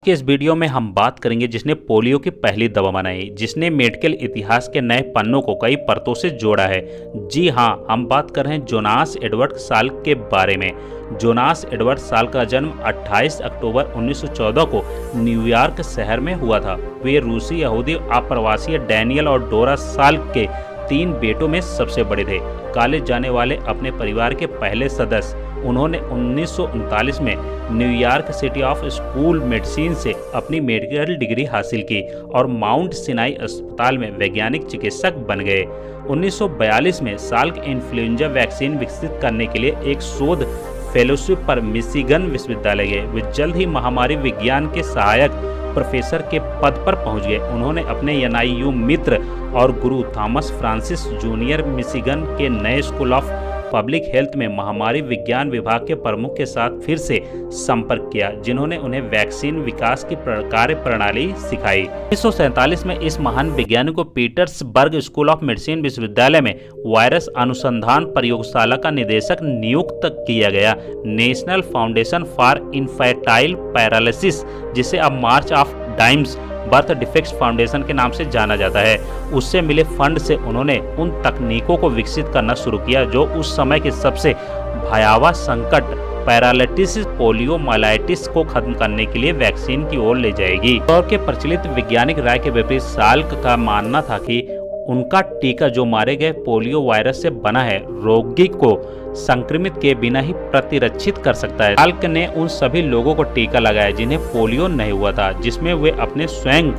के इस वीडियो में हम बात करेंगे जिसने पोलियो की पहली दवा बनाई, जिसने मेडिकल इतिहास के नए पन्नों को कई परतों से जोड़ा है। जी हाँ, हम बात कर रहे हैं जोनास एडवर्ड साल्क के बारे में। जोनास एडवर्ड साल्क का जन्म 28 अक्टूबर 1914 को न्यूयॉर्क शहर में हुआ था। वे रूसी यहूदी अप्रवासी डैनियल और डोरा साल्क के 3 बेटों में सबसे बड़े थे। कॉलेज जाने वाले अपने परिवार के पहले सदस्य, उन्होंने 1939 में New York city of school medicine से अपनी मेडिकल डिग्री हासिल की और माउंट सिनाई अस्पताल में वैज्ञानिक चिकित्सक बन गए। 1942 में साल्क इन्फ्लुएंजा वैक्सीन विकसित करने के लिए एक शोध फेलोशिप पर मिशिगन विश्वविद्यालय गए। वे जल्द ही महामारी विज्ञान के सहायक प्रोफेसर के पद पर पहुंच गए। उन्होंने अपने NIU मित्र और गुरु थॉमस फ्रांसिस जूनियर मिशिगन के नए स्कूल ऑफ पब्लिक हेल्थ में महामारी विज्ञान विभाग के प्रमुख के साथ फिर से संपर्क किया, जिन्होंने उन्हें वैक्सीन विकास की कार्य प्रणाली सिखाई। 1947 में इस महान वैज्ञानिक को पीटर्सबर्ग स्कूल ऑफ मेडिसिन विश्वविद्यालय में वायरस अनुसंधान प्रयोगशाला का निदेशक नियुक्त किया गया। National foundation for infantile paralysis, जिसे अब मार्च of dimes birth defects foundation के नाम से जाना जाता है, उससे मिले फंड से उन्होंने उन तकनीकों को विकसित करना शुरू किया जो उस समय के सबसे भयावह संकट पैरालिटिस पोलियोमाइलाइटिस को खत्म करने के लिए वैक्सीन की ओर ले जाएगी। दौर के प्रचलित वैज्ञानिक राय के विपरीत साल्क का मानना था कि उनका टीका जो मारे गए पोलियो वायरस से बना है, रोगी को संक्रमित के बिना ही प्रतिरक्षित कर सकता है। साल्क ने उन सभी लोगों को टीका लगाया जिन्हें पोलियो नहीं हुआ था, जिसमें वे अपने स्वयं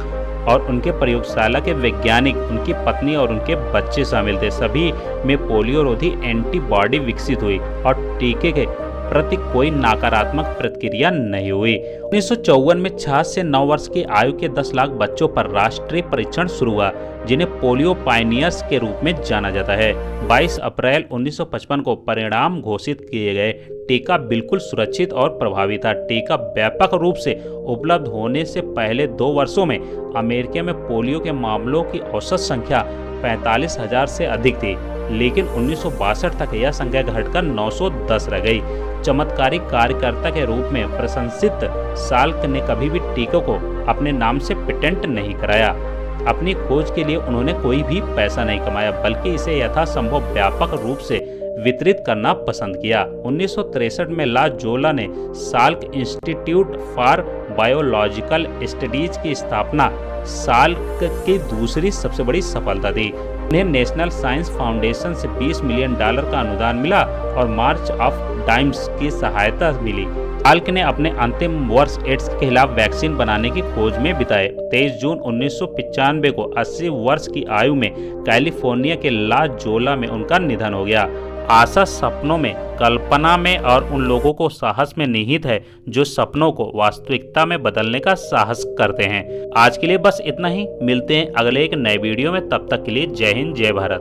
और उनके प्रयोगशाला के वैज्ञानिक, उनकी पत्नी और उनके बच्चे शामिल थे। सभी में पोलियो रोधी एंटीबॉडी विकसित हुई और टीके के प्रति कोई नकारात्मक प्रतिक्रिया नहीं हुई। 1954 में 6 से 9 वर्ष की आयु के 10 लाख बच्चों पर राष्ट्रीय परीक्षण शुरू हुआ, जिन्हें पोलियो पायनियर्स के रूप में जाना जाता है। 22 अप्रैल 1955 को परिणाम घोषित किए गए। टीका बिल्कुल सुरक्षित और प्रभावी था। टीका व्यापक रूप से उपलब्ध होने से पहले 2 वर्षों में अमेरिका में पोलियो के मामलों की औसत संख्या 45,000 से अधिक थी, लेकिन 1962 तक यह संख्या घटकर 910 रह गई। चमत्कारिक कार्यकर्ता के रूप में प्रशंसित साल्क ने कभी भी टीकों को अपने नाम से पेटेंट नहीं कराया। अपनी खोज के लिए उन्होंने कोई भी पैसा नहीं कमाया, बल्कि इसे यथासंभव व्यापक रूप से वितरित करना पसंद किया। 1963 में ला जोला ने Salk institute for biological studies की स्थापना साल्क की दूसरी सबसे बड़ी सफलता थी। उन्हें नेशनल साइंस फाउंडेशन से $20 मिलियन का अनुदान मिला और मार्च ऑफ डाइम्स की सहायता मिली। साल्क ने अपने अंतिम वर्ष एड्स के खिलाफ वैक्सीन बनाने की खोज में बिताए। 23 जून 1995 को 80 वर्ष की आयु में कैलिफोर्निया के ला जोला में उनका निधन हो गया। आशा सपनों में, कल्पना में और उन लोगों को साहस में निहित है जो सपनों को वास्तविकता में बदलने का साहस करते हैं। आज के लिए बस इतना ही। मिलते हैं अगले एक नए वीडियो में। तब तक के लिए जय हिंद, जय भारत।